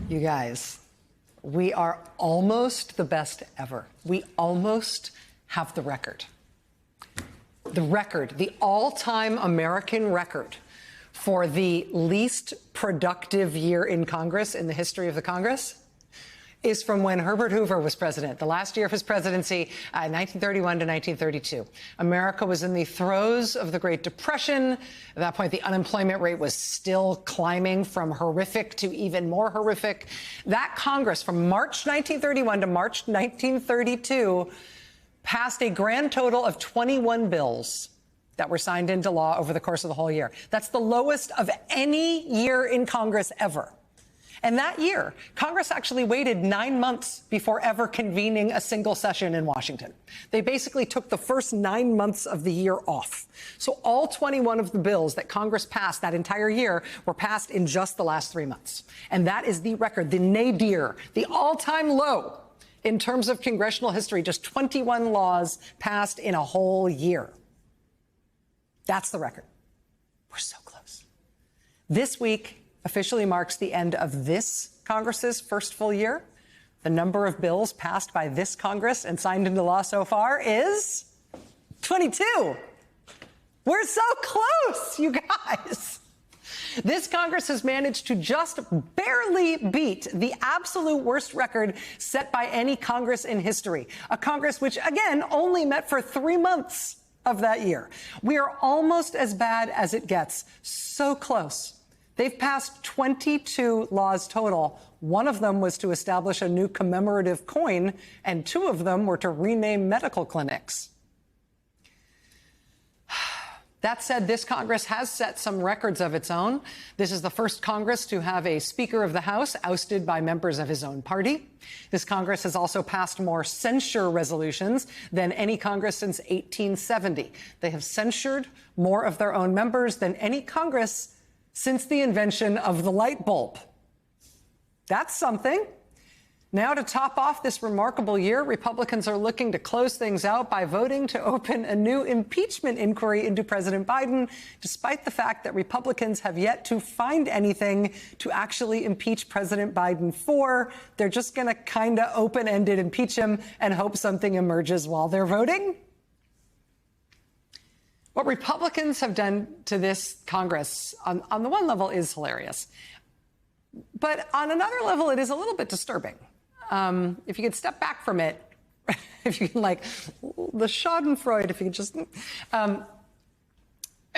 You guys, we are almost the best ever. We almost have the record. The all-time American record for the least productive year in Congress in the history of the Congress is from when Herbert Hoover was president, the last year of his presidency, 1931 to 1932. America was in the throes of the Great Depression. At that point, the unemployment rate was still climbing from horrific to even more horrific. That Congress, from March 1931 to March 1932, passed a grand total of 21 bills that were signed into law over the course of the whole year. That's the lowest of any year in Congress ever. And that year, Congress actually waited 9 months before ever convening a single session in Washington. They basically took the first 9 months of the year off. So all 21 of the bills that Congress passed that entire year were passed in just the last 3 months. And that is the record, the nadir, the all-time low in terms of congressional history, just 21 laws passed in a whole year. That's the record. We're so close. This week officially marks the end of this Congress's first full year. The number of bills passed by this Congress and signed into law so far is 22. We're so close, you guys. This Congress has managed to just barely beat the absolute worst record set by any Congress in history. A Congress which, again, only met for 3 months of that year. We are almost as bad as it gets. So close. They've passed 22 laws total. One of them was to establish a new commemorative coin, and 2 of them were to rename medical clinics. That said, this Congress has set some records of its own. This is the first Congress to have a Speaker of the House ousted by members of his own party. This Congress has also passed more censure resolutions than any Congress since 1870. They have censured more of their own members than any Congress since the invention of the light bulb. That's something. Now, to top off this remarkable year, Republicans are looking to close things out by voting to open a new impeachment inquiry into President Biden, despite the fact that Republicans have yet to find anything to actually impeach President Biden for. They're just going to kind of open-ended impeach him and hope something emerges while they're voting. What Republicans have done to this Congress, on the one level, is hilarious. But on another level, it is a little bit disturbing. If you could step back from it, if you can, like, the Schadenfreude, if you could just... I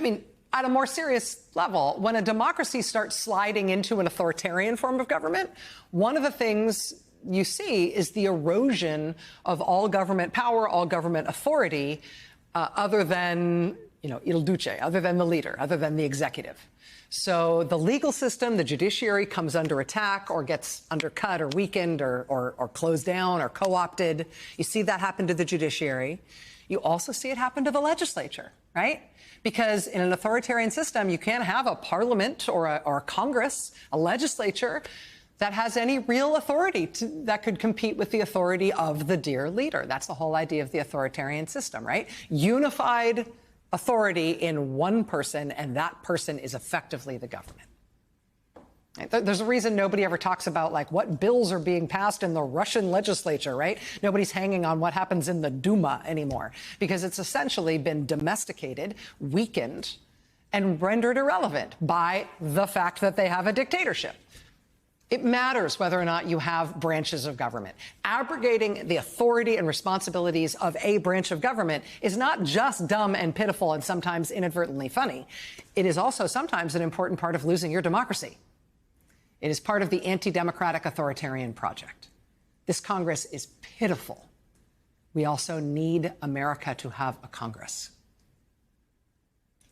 mean, at a more serious level, when a democracy starts sliding into an authoritarian form of government, one of the things you see is the erosion of all government power, all government authority, other than, il duce, other than the leader, other than the executive. So the legal system, the judiciary, comes under attack or gets undercut or weakened or closed down or co-opted. You see that happen to the judiciary. You also see it happen to the legislature, right? Because in an authoritarian system, you can't have a parliament or a Congress, a legislature that has any real authority that could compete with the authority of the dear leader. That's the whole idea of the authoritarian system, right? Unified authority in one person, and that person is effectively the government. There's a reason nobody ever talks about, like, what bills are being passed in the Russian legislature, right? Nobody's hanging on what happens in the Duma anymore, because it's essentially been domesticated, weakened, and rendered irrelevant by the fact that they have a dictatorship. It matters whether or not you have branches of government. Abrogating the authority and responsibilities of a branch of government is not just dumb and pitiful and sometimes inadvertently funny. It is also sometimes an important part of losing your democracy. It is part of the anti-democratic authoritarian project. This Congress is pitiful. We also need America to have a Congress.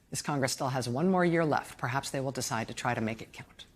This Congress still has 1 more year left. Perhaps they will decide to try to make it count.